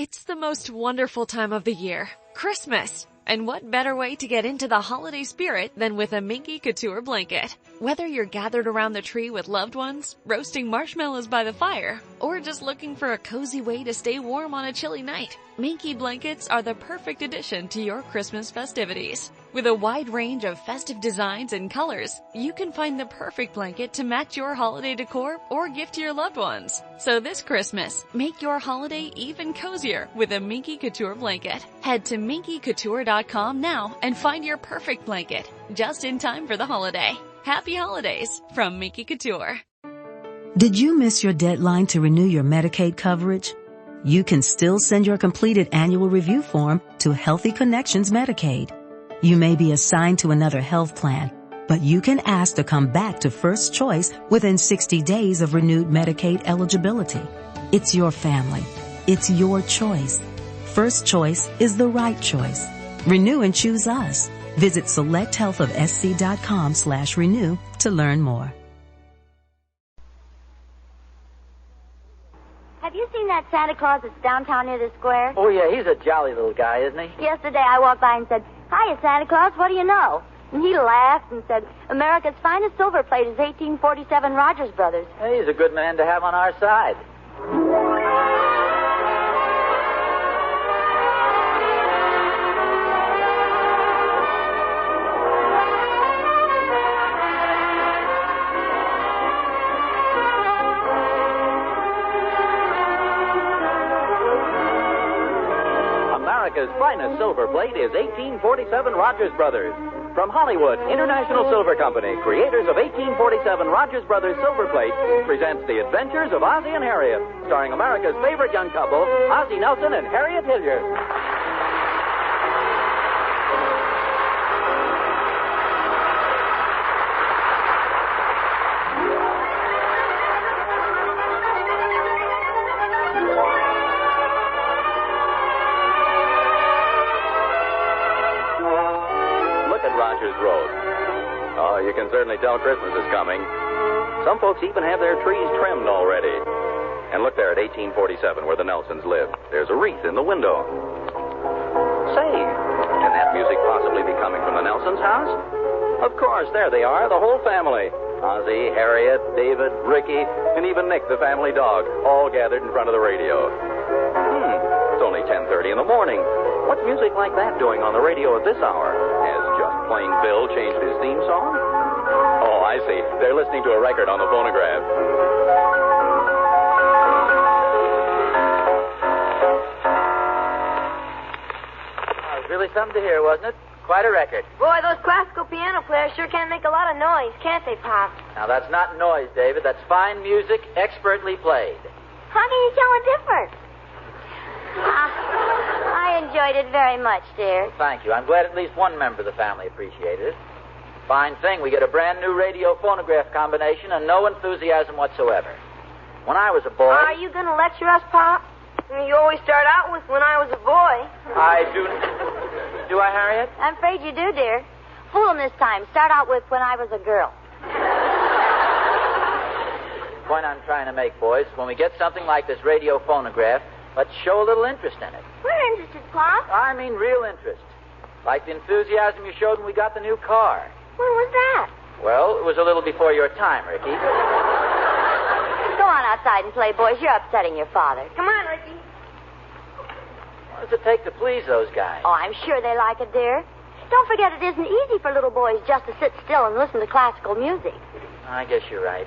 It's the most wonderful time of the year, Christmas. And what better way to get into the holiday spirit than with a Minky Couture blanket? Whether you're gathered around the tree with loved ones, roasting marshmallows by the fire, or just looking for a cozy way to stay warm on a chilly night, Minky blankets are the perfect addition to your Christmas festivities. With a wide range of festive designs and colors, you can find the perfect blanket to match your holiday decor or gift to your loved ones. So this Christmas, make your holiday even cozier with a Minky Couture blanket. Head to minkycouture.com now and find your perfect blanket, just in time for the holiday. Happy holidays from Minky Couture. Did you miss your deadline to renew your Medicaid coverage? You can still send your completed annual review form to Healthy Connections Medicaid. You may be assigned to another health plan, but you can ask to come back to First Choice within 60 days of renewed Medicaid eligibility. It's your family. It's your choice. First Choice is the right choice. Renew and choose us. Visit selecthealthofsc.com/renew to learn more. Have you seen that Santa Claus that's downtown near the square? Oh, yeah, he's a jolly little guy, isn't he? Yesterday I walked by and said, "Hiya, Santa Claus, what do you know?" And he laughed and said, "America's finest silver plate is 1847 Rogers Brothers." Hey, he's a good man to have on our side. America's finest silver plate is 1847 Rogers Brothers. From Hollywood, International Silver Company, creators of 1847 Rogers Brothers Silver Plate, presents The Adventures of Ozzie and Harriet, starring America's favorite young couple, Ozzie Nelson and Harriet Hilliard. Oh, you can certainly tell Christmas is coming. Some folks even have their trees trimmed already. And look there at 1847, where the Nelsons lived. There's a wreath in the window. Say, can that music possibly be coming from the Nelsons' house? Of course, there they are, the whole family. Ozzie, Harriet, David, Ricky, and even Nick, the family dog, all gathered in front of the radio. It's only 10:30 in the morning. What's music like that doing on the radio at this hour? Has Just Plain Bill changed his theme song? Oh, I see. They're listening to a record on the phonograph. That was really something to hear, wasn't it? Quite a record. Boy, those classical piano players sure can make a lot of noise, can't they, Pop? Now, that's not noise, David. That's fine music, expertly played. How can you tell the difference? I enjoyed it very much, dear. Well, thank you. I'm glad at least one member of the family appreciated it. Fine thing. We get a brand new radio phonograph combination and no enthusiasm whatsoever. When I was a boy... Are you going to lecture us, Pop? You always start out with "when I was a boy." I do... Do I, Harriet? I'm afraid you do, dear. Fool 'em this time. Start out with "when I was a girl." The point I'm trying to make, boys, when we get something like this radio phonograph, let's show a little interest in it. We're interested, Pop. I mean real interest. Like the enthusiasm you showed when we got the new car. When was that? Well, it was a little before your time, Ricky. Go on outside and play, boys. You're upsetting your father. Come on, Ricky. What does it take to please those guys? Oh, I'm sure they like it, dear. Don't forget it isn't easy for little boys just to sit still and listen to classical music. I guess you're right.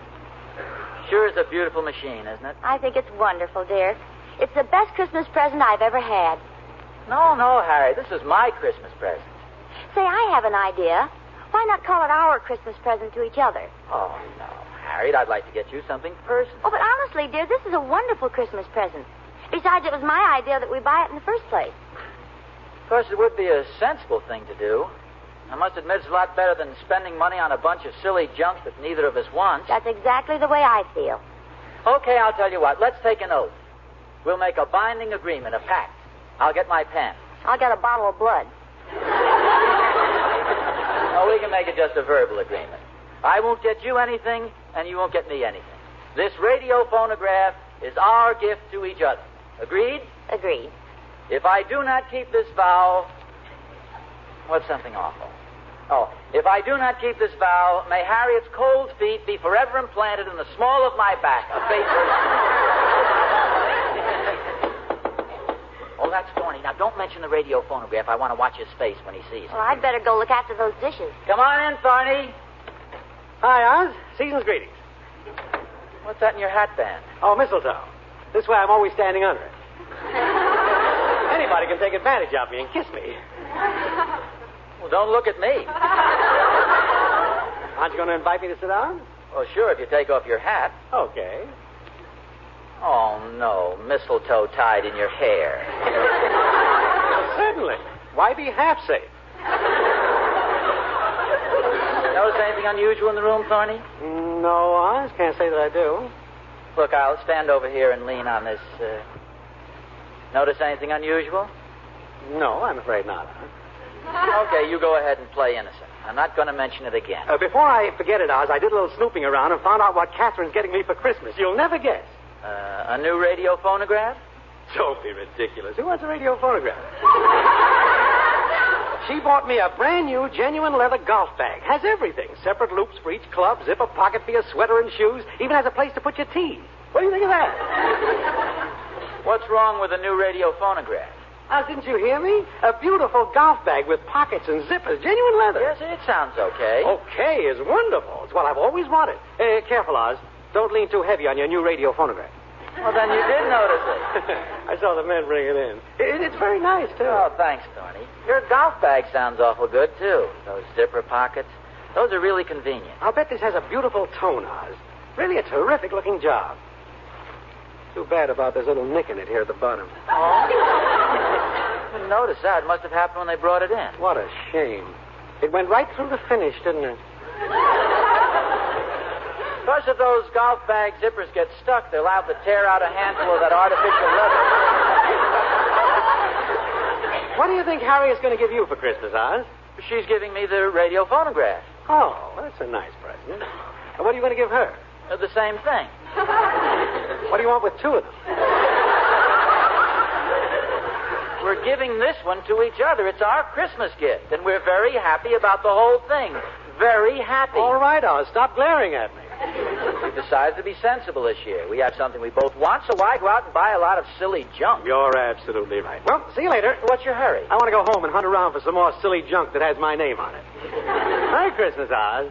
Sure is a beautiful machine, isn't it? I think it's wonderful, dear. It's the best Christmas present I've ever had. No, Harry. This is my Christmas present. Say, I have an idea. Why not call it our Christmas present to each other? Oh, no, Harriet. I'd like to get you something personal. Oh, but honestly, dear, this is a wonderful Christmas present. Besides, it was my idea that we buy it in the first place. Of course, it would be a sensible thing to do. I must admit it's a lot better than spending money on a bunch of silly junk that neither of us wants. That's exactly the way I feel. Okay, I'll tell you what. Let's take an oath. We'll make a binding agreement, a pact. I'll get my pen. I'll get a bottle of blood. Oh, we can make it just a verbal agreement. I won't get you anything, and you won't get me anything. This radio phonograph is our gift to each other. Agreed? Agreed. If I do not keep this vow... What's something awful? Oh, if I do not keep this vow, may Harriet's cold feet be forever implanted in the small of my back. A faithful... Oh, that's Thorny. Now, don't mention the radio phonograph. I want to watch his face when he sees it. Well, I'd better go look after those dishes. Come on in, Thorny. Hi, Oz. Season's greetings. What's that in your hat band? Oh, mistletoe. This way I'm always standing under it. Anybody can take advantage of me and kiss me. Well, don't look at me. Aren't you going to invite me to sit down? Well, sure, if you take off your hat. Okay. Oh, no. Mistletoe tied in your hair. Well, certainly. Why be half safe? Notice anything unusual in the room, Thorny? No, Oz. Can't say that I do. Look, I'll stand over here and lean on this. Notice anything unusual? No, I'm afraid not. Okay, you go ahead and play innocent. I'm not going to mention it again. Before I forget it, Oz, I did a little snooping around and found out what Catherine's getting me for Christmas. You'll never guess. A new radio phonograph? Don't be ridiculous. Who wants a radio phonograph? She bought me a brand new, genuine leather golf bag. Has everything. Separate loops for each club, zipper pocket for your sweater and shoes. Even has a place to put your tea. What do you think of that? What's wrong with a new radio phonograph? Didn't you hear me? A beautiful golf bag with pockets and zippers. Genuine leather. Yes, it sounds okay. Okay is wonderful. It's what I've always wanted. Careful, Oz. Don't lean too heavy on your new radio phonograph. Well, then you did notice it. I saw the men bring it in. It's very nice, too. Oh, thanks, Thorny. Your golf bag sounds awful good, too. Those zipper pockets. Those are really convenient. I'll bet this has a beautiful tone, Oz. Really a terrific-looking job. Too bad about this little nick in it here at the bottom. Oh? I didn't notice that. It must have happened when they brought it in. What a shame. It went right through the finish, didn't it? Of course, if those golf bag zippers get stuck, they'll have to tear out a handful of that artificial leather. What do you think Harriet's going to give you for Christmas, Oz? She's giving me the radio phonograph. Oh, that's a nice present. And what are you going to give her? The same thing. What do you want with two of them? We're giving this one to each other. It's our Christmas gift, and we're very happy about the whole thing. Very happy. All right, Oz. Stop glaring at me. We've decided to be sensible this year. We have something we both want, so why go out and buy a lot of silly junk? You're absolutely right. Well, see you later. What's your hurry? I want to go home and hunt around for some more silly junk that has my name on it. Merry Christmas, Oz.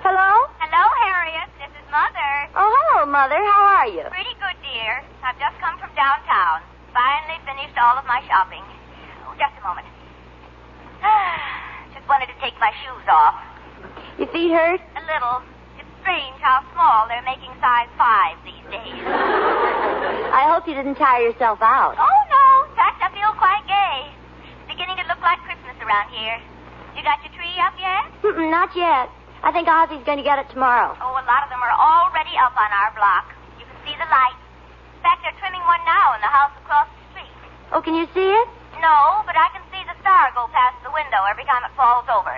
Hello? Hello, Harriet. This is Mother. Oh, hello, Mother. How are you? Pretty good, dear. I've just come from downtown. Finally finished all of my shopping. Oh, just a moment. Just wanted to take my shoes off. Your feet hurt? A little. It's strange how small they're making size 5 these days. I hope you didn't tire yourself out. Oh, no. In fact, I feel quite gay. It's beginning to look like Christmas around here. You got your tree up yet? Not yet. I think Ozzie's going to get it tomorrow. Oh, a lot of them are already up on our block. You can see the lights. In fact, they're trimming one now in the house across the street. Oh, can you see it? No, but I can see the star go past the window every time it falls over.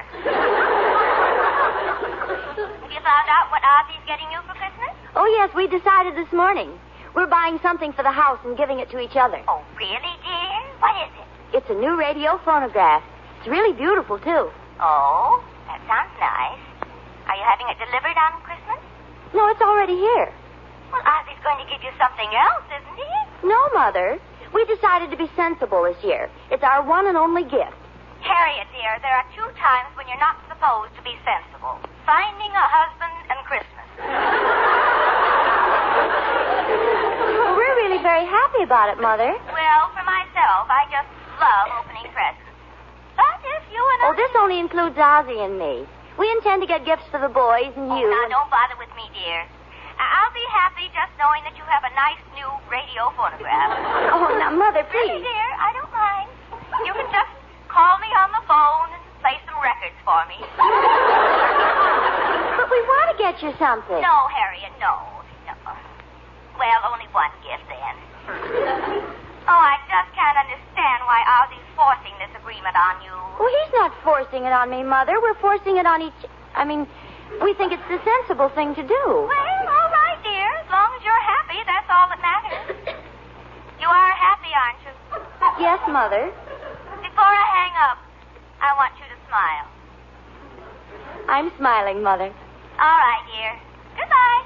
Have you found out what Ozzie's getting you for Christmas? Oh, yes, we decided this morning. We're buying something for the house and giving it to each other. Oh, really, dear? What is it? It's a new radio phonograph. It's really beautiful, too. Oh, that sounds nice. Are you having it delivered on Christmas? No, it's already here. Well, Ozzie's going to give you something else, isn't he? No, Mother. We decided to be sensible this year. It's our one and only gift. Harriet, dear, there are 2 times when you're not supposed to be sensible. Finding a husband and Christmas. Well, we're really very happy about it, Mother. Well, for myself, I just love opening presents. But if you and I... Oh, this only includes Ozzie and me. We intend to get gifts for the boys and you. Now, don't bother with me, dear. I'll be happy just knowing that you have a nice new radio phonograph. Oh, now, Mother, please. Really, dear, I don't mind. You can just call me on the phone and play some records for me. But we want to get you something. No, Harriet, no. Well, only one gift, then. Oh, I just can't understand why Ozzie's forcing this agreement agreement on you. Well, he's not forcing it on me, Mother. We're forcing it on each... we think it's the sensible thing to do. Well, all right, dear. As long as you're happy, that's all that matters. You are happy, aren't you? Yes, Mother. Before I hang up, I want you to smile. I'm smiling, Mother. All right, dear. Goodbye.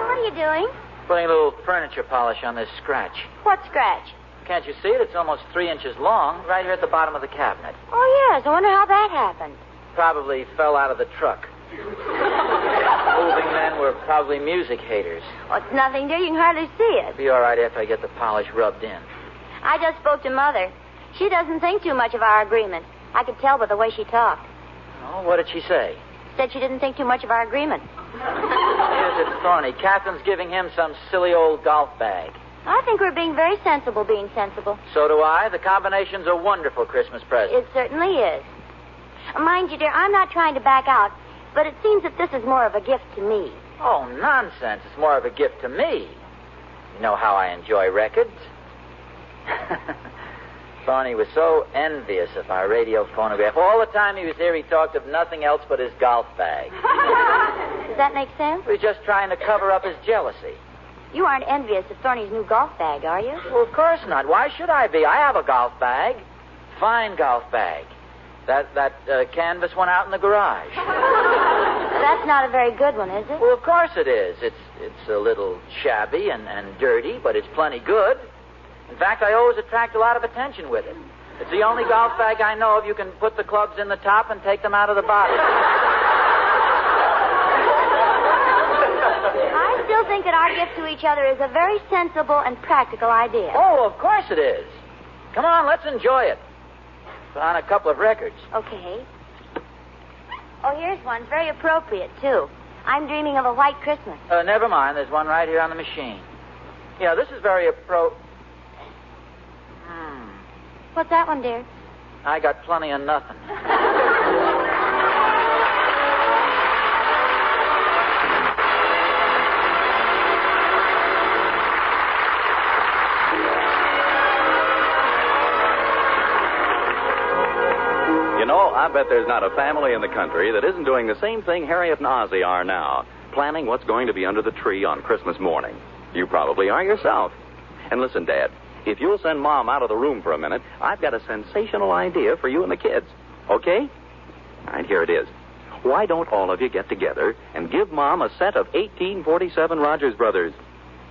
What are you doing? Putting a little furniture polish on this scratch. What scratch? Can't you see it? It's almost 3 inches long, right here at the bottom of the cabinet. Oh, yes. I wonder how that happened. Probably fell out of the truck. Moving men were probably music haters. Well, it's nothing, dear. You can hardly see it. Be all right after I get the polish rubbed in. I just spoke to Mother. She doesn't think too much of our agreement. I could tell by the way she talked. Oh, what did she say? Said she didn't think too much of our agreement. Here's it, Thorny. Catherine's giving him some silly old golf bag. I think we're being very sensible being sensible. So do I. The combination's a wonderful Christmas present. It certainly is. Mind you, dear, I'm not trying to back out, but it seems that this is more of a gift to me. Oh, nonsense. It's more of a gift to me. You know how I enjoy records. Thorny was so envious of our radio phonograph. All the time he was here, he talked of nothing else but his golf bag. Does that make sense? He was just trying to cover up his jealousy. You aren't envious of Thorny's new golf bag, are you? Well, of course not. Why should I be? I have a golf bag. Fine golf bag. That canvas one out in the garage. That's not a very good one, is it? Well, of course it is. It's a little shabby and dirty, but it's plenty good. In fact, I always attract a lot of attention with it. It's the only golf bag I know of you can put the clubs in the top and take them out of the bottom. I still think that our gift to each other is a very sensible and practical idea. Oh, of course it is. Come on, let's enjoy it. Put on a couple of records. Okay. Oh, here's one. Very appropriate, too. I'm dreaming of a white Christmas. Never mind. There's one right here on the machine. Yeah, this is very What's that one, dear? I got plenty of nothing. You know, I bet there's not a family in the country that isn't doing the same thing Harriet and Ozzie are now, planning what's going to be under the tree on Christmas morning. You probably are yourself. And listen, Dad, if you'll send Mom out of the room for a minute, I've got a sensational idea for you and the kids. Okay? All right, here it is. Why don't all of you get together and give Mom a set of 1847 Rogers Brothers?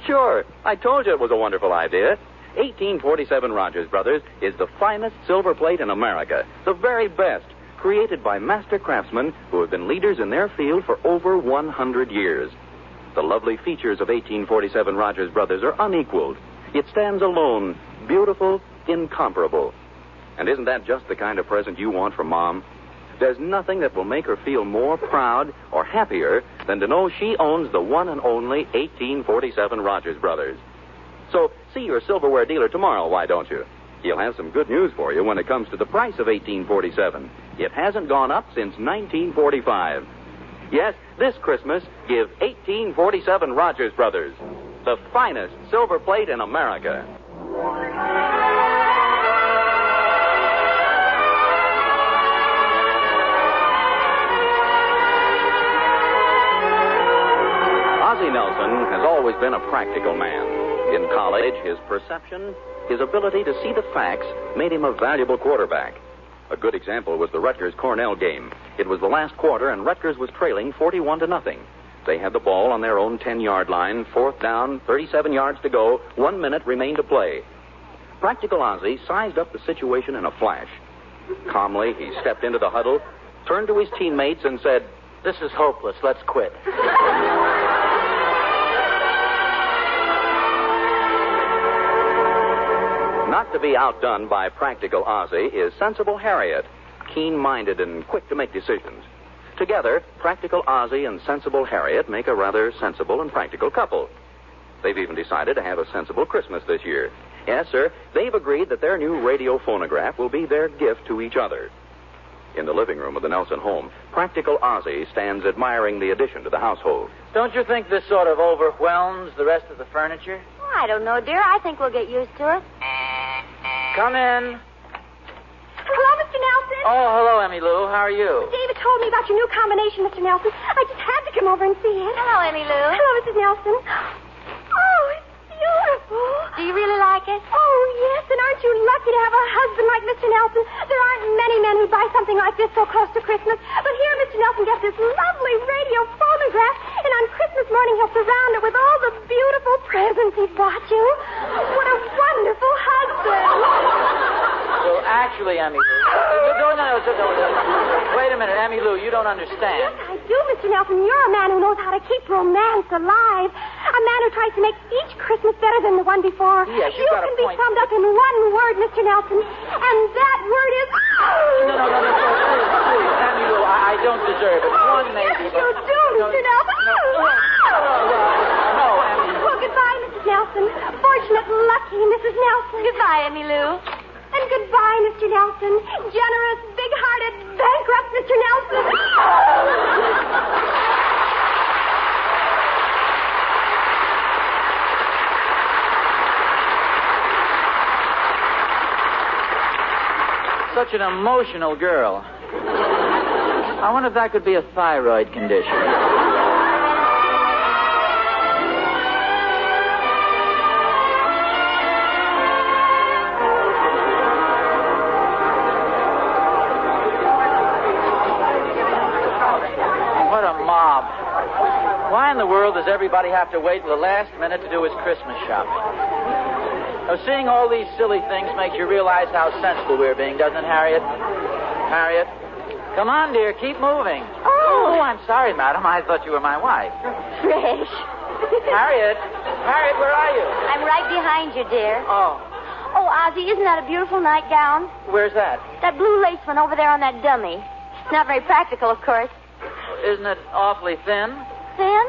Sure, I told you it was a wonderful idea. 1847 Rogers Brothers is the finest silver plate in America, the very best, created by master craftsmen who have been leaders in their field for over 100 years. The lovely features of 1847 Rogers Brothers are unequaled. It stands alone, beautiful, incomparable. And isn't that just the kind of present you want from Mom? There's nothing that will make her feel more proud or happier than to know she owns the one and only 1847 Rogers Brothers. So see your silverware dealer tomorrow, why don't you? He'll have some good news for you when it comes to the price of 1847. It hasn't gone up since 1945. Yes, this Christmas, give 1847 Rogers Brothers the finest silver plate in America. Ozzie Nelson has always been a practical man. In college, his perception, his ability to see the facts made him a valuable quarterback. A good example was the Rutgers-Cornell game. It was the last quarter, and Rutgers was trailing 41-0. They had the ball on their own 10-yard line, 4th down, 37 yards to go, 1 minute remained to play. Practical Ozzie sized up the situation in a flash. Calmly, he stepped into the huddle, turned to his teammates, and said, This is hopeless. Let's quit. Not to be outdone by practical Ozzie is sensible Harriet, keen-minded and quick to make decisions. Together, practical Ozzie and sensible Harriet make a rather sensible and practical couple. They've even decided to have a sensible Christmas this year. Yes, sir, they've agreed that their new radio phonograph will be their gift to each other. In the living room of the Nelson home, practical Ozzie stands admiring the addition to the household. Don't you think this sort of overwhelms the rest of the furniture? Oh, I don't know, dear. I think we'll get used to it. Come in. Hello, Mr. Nelson. Oh, hello, Emmy Lou. How are you? David told me about your new combination, Mr. Nelson. I just had to come over and see it. Hello, Emmy Lou. Hello, Mrs. Nelson. Oh, it's beautiful. Do you really like it? Oh, yes, and aren't you lucky to have a husband like Mr. Nelson? There aren't many men who buy something like this so close to Christmas. But here Mr. Nelson gets this lovely radio phonograph, and on Christmas morning he'll surround it with all the beautiful presents he's bought you. What a wonderful husband. Well, actually, Emmy Lou... Wait a minute, Emmy Lou, you don't understand. Yes, I do, Mr. Nelson. You're a man who knows how to keep romance alive. A man who tries to make each Christmas better than the one before. Yes, you've got a point. You can be summed up in one word, Mr. Nelson, and that word is... No, please, Emmy Lou, I don't deserve it. One maybe, yes, you do, Mr. Nelson. No, Emmy Lou. Well, goodbye, Mrs. Nelson. Fortunate, lucky Mrs. Nelson. Goodbye, Emmy Lou. And goodbye, Mr. Nelson. Generous, big-hearted, bankrupt Mr. Nelson. Such an emotional girl. I wonder if that could be a thyroid condition. Why in the world does everybody have to wait till the last minute to do his Christmas shopping? Now, seeing all these silly things makes you realize how sensible we're being, doesn't it, Harriet? Harriet? Come on, dear, keep moving. Oh, I'm sorry, madam. I thought you were my wife. fresh. Harriet? Harriet, where are you? I'm right behind you, dear. Oh, Oh, Ozzie, isn't that a beautiful nightgown? where's that? That blue lace one over there on that dummy. It's not very practical, of course. Isn't it awfully thin? Thin?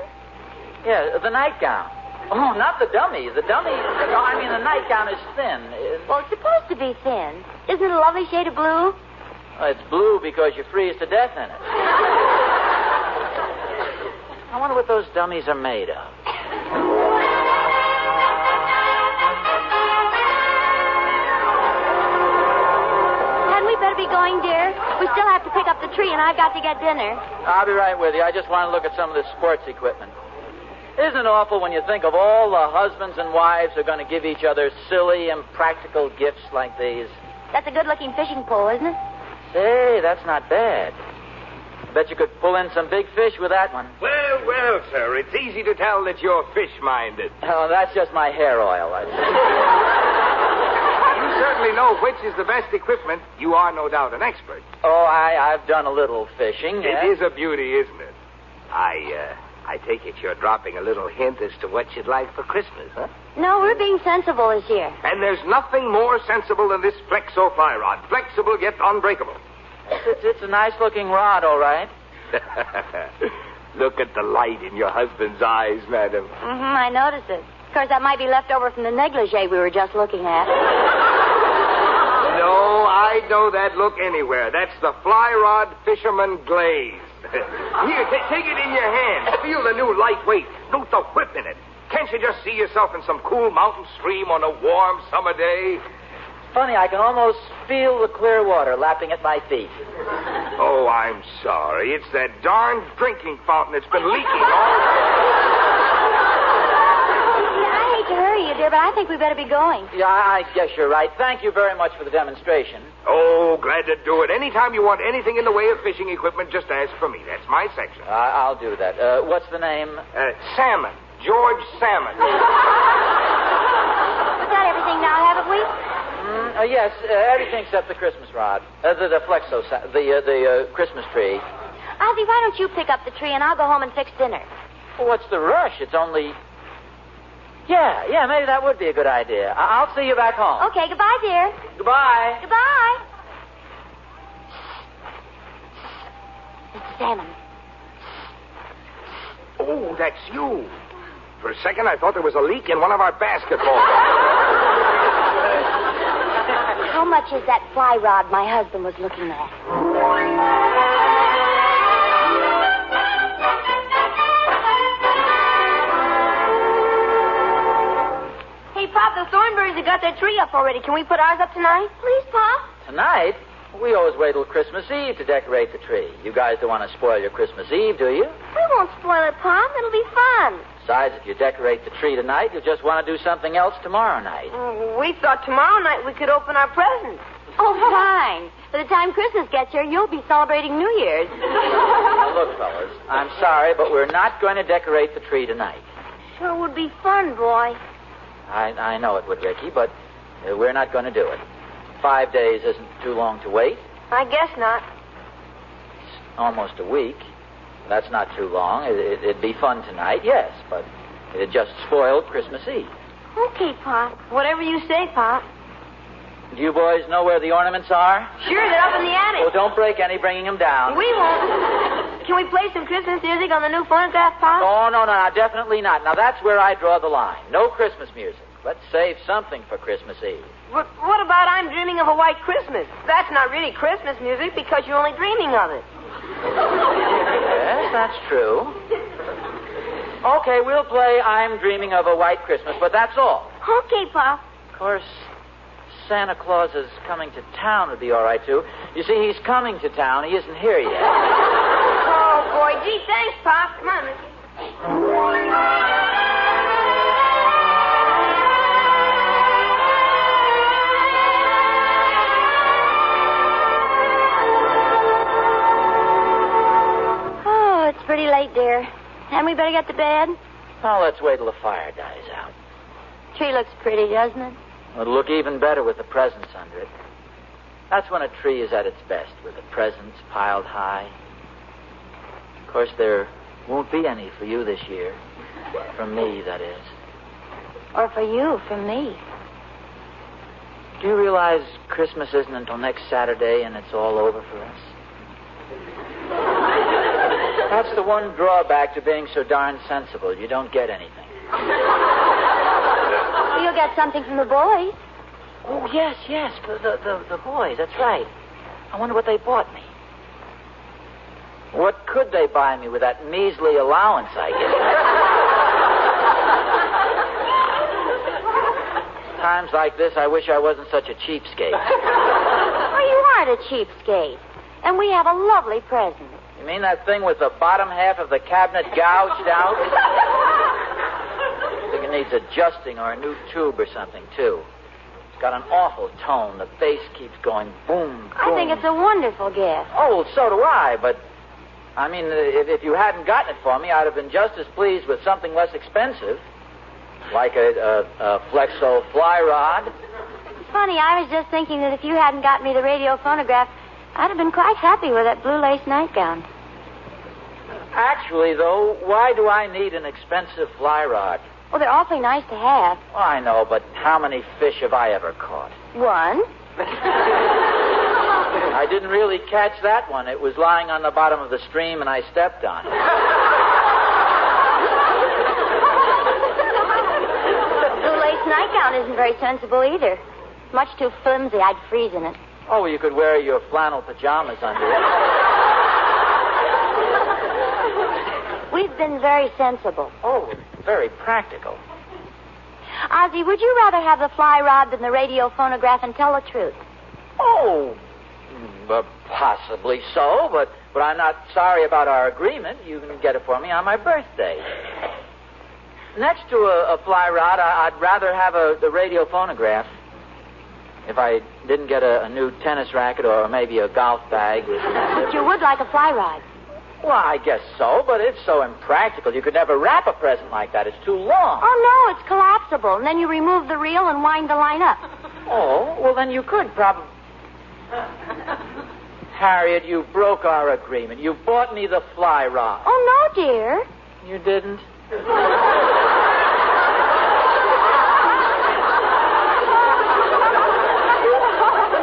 Yeah, the nightgown. Oh, not the dummy. The dummy... No, I mean, the nightgown is thin. Well, it's supposed to be thin. Isn't it a lovely shade of blue? Well, it's blue because you freeze to death in it. I wonder what those dummies are made of. Hadn't we better be going, dear? We still have to pick up the tree, and I've got to get dinner. I'll be right with you. I just want to look at some of this sports equipment. Isn't it awful when you think of all the husbands and wives who are going to give each other silly, impractical gifts like these? That's a good-looking fishing pole, isn't it? Say, that's not bad. I bet you could pull in some big fish with that one. Well, well, sir, it's easy to tell that you're fish-minded. Oh, that's just my hair oil. You certainly know which is the best equipment. You are no doubt an expert. Oh, I've done a little fishing. It is a beauty, isn't it? I take it you're dropping a little hint as to what you'd like for Christmas, huh? No, we're being sensible this year. And there's nothing more sensible than this Flexo fly rod. Flexible yet unbreakable. It's a nice-looking rod, all right. Look at the light in your husband's eyes, madam. Mm-hmm, I noticed it. Of course, that might be left over from the negligee we were just looking at. No, I know that look anywhere. That's the fly rod fisherman glaze. Here, take it in your hand. Feel the new lightweight. Note the whip in it. Can't you just see yourself in some cool mountain stream on a warm summer day? Funny, I can almost feel the clear water lapping at my feet. Oh, I'm sorry. It's that darn drinking fountain that's been leaking all I hate to hurry you, dear, but I think we better be going. Yeah, I guess you're right. Thank you very much for the demonstration. Oh, glad to do it. Anytime you want anything in the way of fishing equipment, just ask for me. That's my section. I'll do that. What's the name? Salmon. George Salmon. We've got everything now, haven't we? Yes, everything except the Christmas rod. The Flexo, the Christmas tree. Ozzie, why don't you pick up the tree and I'll go home and fix dinner? Well, what's the rush? It's only... Yeah, maybe that would be a good idea. I'll see you back home. Okay, goodbye, dear. Goodbye. Goodbye. Mr. Salmon. Oh, that's you. For a second, I thought there was a leak in one of our basketballs. How much is that fly rod my husband was looking at? Hey, Pop, the Thornberrys have got their tree up already. Can we put ours up tonight? Please, Pop. Tonight? We always wait till Christmas Eve to decorate the tree. You guys don't want to spoil your Christmas Eve, do you? We won't spoil it, Pop. It'll be fun. Besides, if you decorate the tree tonight, you'll just want to do something else tomorrow night. We thought tomorrow night we could open our presents. Oh, fine. By the time Christmas gets here, you'll be celebrating New Year's. Now, look, fellas, I'm sorry, but we're not going to decorate the tree tonight. Sure would be fun, boy. I know it would, Ricky, but we're not going to do it. 5 days isn't too long to wait. I guess not. It's almost a week. That's not too long. It'd be fun tonight, yes, but it'd just spoil Christmas Eve. Okay, Pop. Whatever you say, Pop. Do you boys know where the ornaments are? Sure, they're up in the attic. Well, don't break any bringing them down. We won't. Can we play some Christmas music on the new phonograph, Pop? Oh, no, definitely not. Now, that's where I draw the line. No Christmas music. Let's save something for Christmas Eve. But what about I'm Dreaming of a White Christmas? That's not really Christmas music because you're only dreaming of it. Yes, that's true. Okay, we'll play I'm Dreaming of a White Christmas, but that's all. Okay, Pop. Of course, Santa Claus is coming to town would be all right, too. You see, he's coming to town. He isn't here yet. Oh, boy. Gee, thanks, Pop. Come on, Mickey. Oh, it's pretty late, dear. Hadn't we better get to bed? Oh, let's wait till the fire dies out. Tree looks pretty, doesn't it? It'll look even better with the presents under it. That's when a tree is at its best, with the presents piled high. Of course, there won't be any for you this year. From me, that is. Or for you, from me. Do you realize Christmas isn't until next Saturday and it's all over for us? That's the one drawback to being so darn sensible. You don't get anything. You'll get something from the boys. Oh, yes. The boys, that's right. I wonder what they bought me. What could they buy me with that measly allowance I get? Times like this, I wish I wasn't such a cheapskate. Oh, you aren't a cheapskate. And we have a lovely present. You mean that thing with the bottom half of the cabinet gouged out? I think it needs adjusting or a new tube or something, too. It's got an awful tone. The bass keeps going boom, boom. I think it's a wonderful gift. Oh, well, so do I, but... I mean, if you hadn't gotten it for me, I'd have been just as pleased with something less expensive. Like a Flexo fly rod. Funny, I was just thinking that if you hadn't got me the radio phonograph, I'd have been quite happy with that blue lace nightgown. Actually, though, why do I need an expensive fly rod? Well, they're awfully nice to have. Oh, I know, but how many fish have I ever caught? One. I didn't really catch that one. It was lying on the bottom of the stream, and I stepped on it. Blue lace nightgown isn't very sensible either. Much too flimsy. I'd freeze in it. Oh, well, you could wear your flannel pajamas under it. We've been very sensible. Oh, very practical. Ozzie, would you rather have the fly rod than the radio phonograph, and tell the truth? Oh, possibly so, but I'm not sorry about our agreement. You can get it for me on my birthday. Next to a fly rod, I'd rather have the radio phonograph. If I didn't get a new tennis racket or maybe a golf bag. But you would like a fly rod. Well, I guess so, but it's so impractical. You could never wrap a present like that. It's too long. Oh, no, it's collapsible. And then you remove the reel and wind the line up. Oh, well, then you could probably... Harriet, you broke our agreement. You bought me the fly rod. Oh, no, dear. You didn't?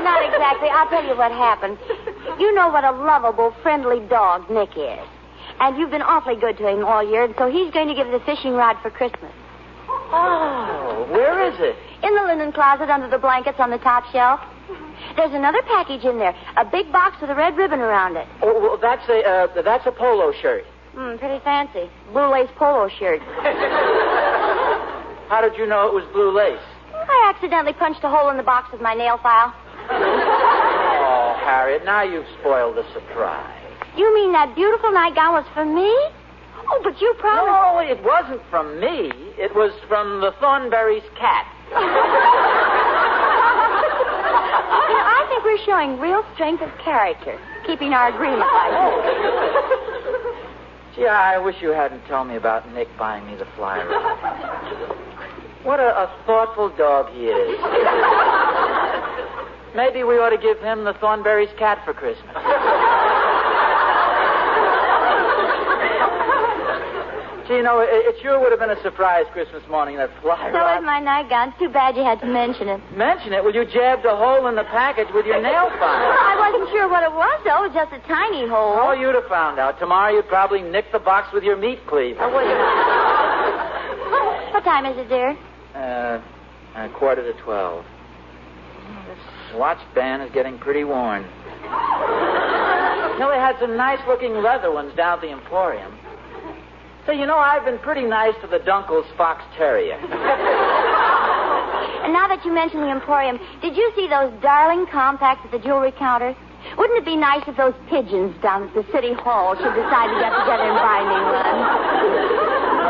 Not exactly. I'll tell you what happened. You know what a lovable, friendly dog Nick is. And you've been awfully good to him all year, and so he's going to give the fishing rod for Christmas. Oh, where Where is it? In the linen closet under the blankets on the top shelf. There's another package in there. A big box with a red ribbon around it. Oh, well, that's a polo shirt. Pretty fancy. Blue lace polo shirt. How did you know it was blue lace? I accidentally punched a hole in the box with my nail file. Oh, Harriet, now you've spoiled the surprise. You mean that beautiful nightgown was for me? Oh, but you promised... No, it wasn't from me. It was from the Thornberry's cat. I think we're showing real strength of character, keeping our agreement like this. Gee, I wish you hadn't told me about Nick buying me the fly rod. What a thoughtful dog he is. Maybe we ought to give him the Thornberry's cat for Christmas. Gee, you know, it sure would have been a surprise Christmas morning, that fly So rod. is my nightgown. It's too bad you had to mention it. Mention it? Well, you jabbed a hole in the package with your nail file. Well, I wasn't sure what it was, though. It was just a tiny hole. Oh, you'd have found out. Tomorrow you'd probably nick the box with your meat cleaver. I wouldn't. What time is it, dear? 11:45. This watch band is getting pretty worn. You know, they had some nice-looking leather ones down at the Emporium. So, you know, I've been pretty nice to the Dunkle's Fox Terrier. And now that you mention the Emporium, did you see those darling compacts at the jewelry counter? Wouldn't it be nice if those pigeons down at the city hall should decide to get together and buy me one?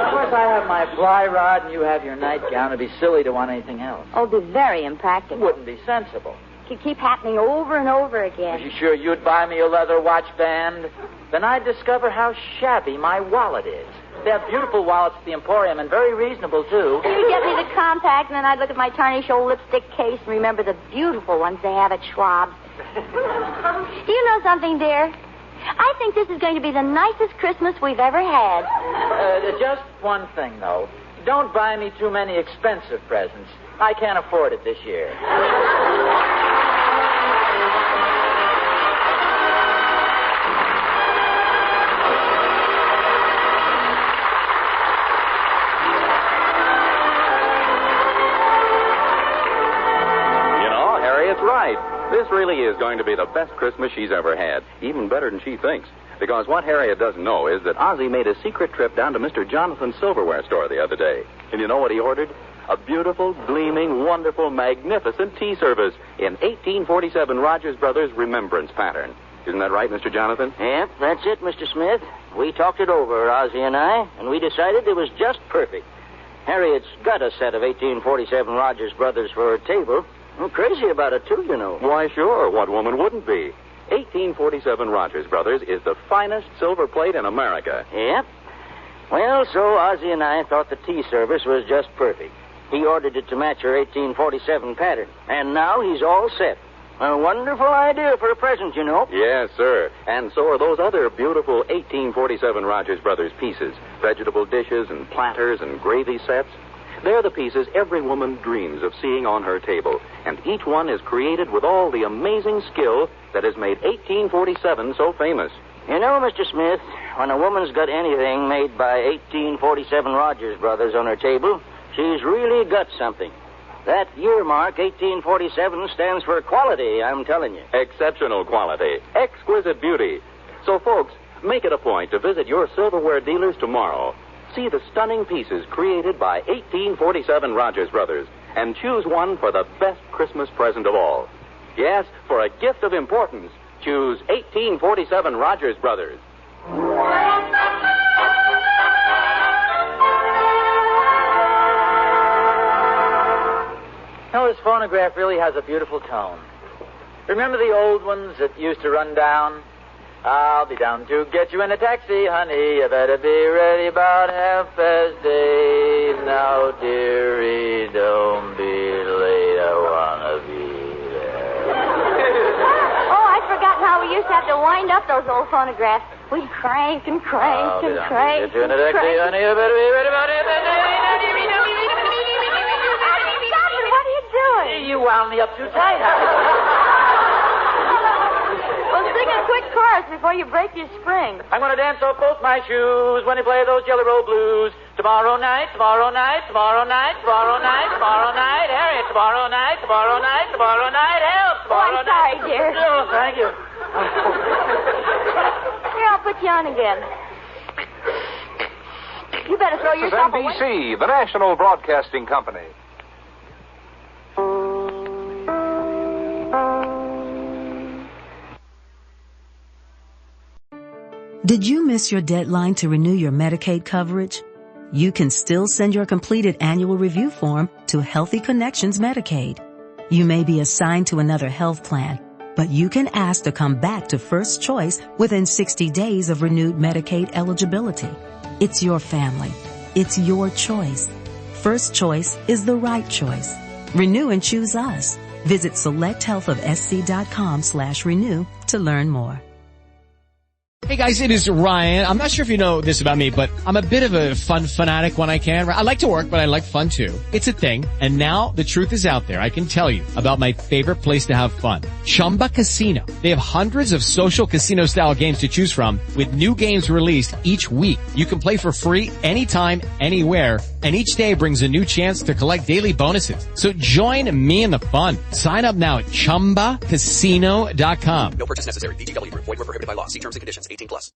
Of course, I have my fly rod and you have your nightgown. It'd be silly to want anything else. Oh, it'd be very impractical. It wouldn't be sensible. It could keep happening over and over again. Are you sure you'd buy me a leather watch band? Then I'd discover how shabby my wallet is. They have beautiful wallets at the Emporium and very reasonable, too. You'd get me the compact, and then I'd look at my tarnished old lipstick case and remember the beautiful ones they have at Schwab's. Do you know something, dear? I think this is going to be the nicest Christmas we've ever had. Just one thing, though. Don't buy me too many expensive presents. I can't afford it this year. Right. This really is going to be the best Christmas she's ever had. Even better than she thinks. Because what Harriet doesn't know is that Ozzie made a secret trip down to Mr. Jonathan's silverware store the other day. And you know what he ordered? A beautiful, gleaming, wonderful, magnificent tea service in 1847 Rogers Brothers remembrance pattern. Isn't that right, Mr. Jonathan? Yep, that's it, Mr. Smith. We talked it over, Ozzie and I, and we decided it was just perfect. Harriet's got a set of 1847 Rogers Brothers for her table. I'm crazy about it, too, you know. Why, sure. What woman wouldn't be? 1847 Rogers Brothers is the finest silver plate in America. Yep. Well, so Ozzie and I thought the tea service was just perfect. He ordered it to match her 1847 pattern. And now he's all set. A wonderful idea for a present, you know. Yes, sir. And so are those other beautiful 1847 Rogers Brothers pieces. Vegetable dishes and platters and gravy sets. They're the pieces every woman dreams of seeing on her table. And each one is created with all the amazing skill that has made 1847 so famous. You know, Mr. Smith, when a woman's got anything made by 1847 Rogers Brothers on her table, she's really got something. That year mark, 1847, stands for quality, I'm telling you. Exceptional quality. Exquisite beauty. So, folks, make it a point to visit your silverware dealers tomorrow. See the stunning pieces created by 1847 Rogers Brothers and choose one for the best Christmas present of all. Yes, for a gift of importance, choose 1847 Rogers Brothers. Now, this phonograph really has a beautiful tone. Remember the old ones that used to run down? I'll be down to get you in a taxi, honey. You better be ready about 8:30. Now, dearie, don't be late. I wanna be there. Oh, I'd forgotten how we used to have to wind up those old phonographs. We'd crank and crank and crank. Get you in a taxi, honey. You better be ready about 8:30. Stop it! What are you doing? You wound me up too tight. Well, sing a quick chorus before you break your spring. I'm going to dance off both my shoes when they play those Jelly Roll Blues. Tomorrow night, tomorrow night, tomorrow night, tomorrow night, tomorrow night, Harriet, tomorrow night, tomorrow night, tomorrow night, help, tomorrow I'm sorry, dear. Oh, thank you. Here, I'll put you on again. You better throw This is yourself away. NBC, the National Broadcasting Company. Did you miss your deadline to renew your Medicaid coverage? You can still send your completed annual review form to Healthy Connections Medicaid. You may be assigned to another health plan, but you can ask to come back to First Choice within 60 days of renewed Medicaid eligibility. It's your family. It's your choice. First Choice is the right choice. Renew and choose us. Visit selecthealthofsc.com/renew to learn more. Hey guys, it is Ryan. I'm not sure if you know this about me, but I'm a bit of a fun fanatic when I can. I like to work, but I like fun too. It's a thing. And now the truth is out there. I can tell you about my favorite place to have fun. Chumba Casino. They have hundreds of social casino style games to choose from with new games released each week. You can play for free anytime, anywhere. And each day brings a new chance to collect daily bonuses. So join me in the fun. Sign up now at ChumbaCasino.com. No purchase necessary. VGW Group. Void where prohibited by law. See terms and conditions. 18+.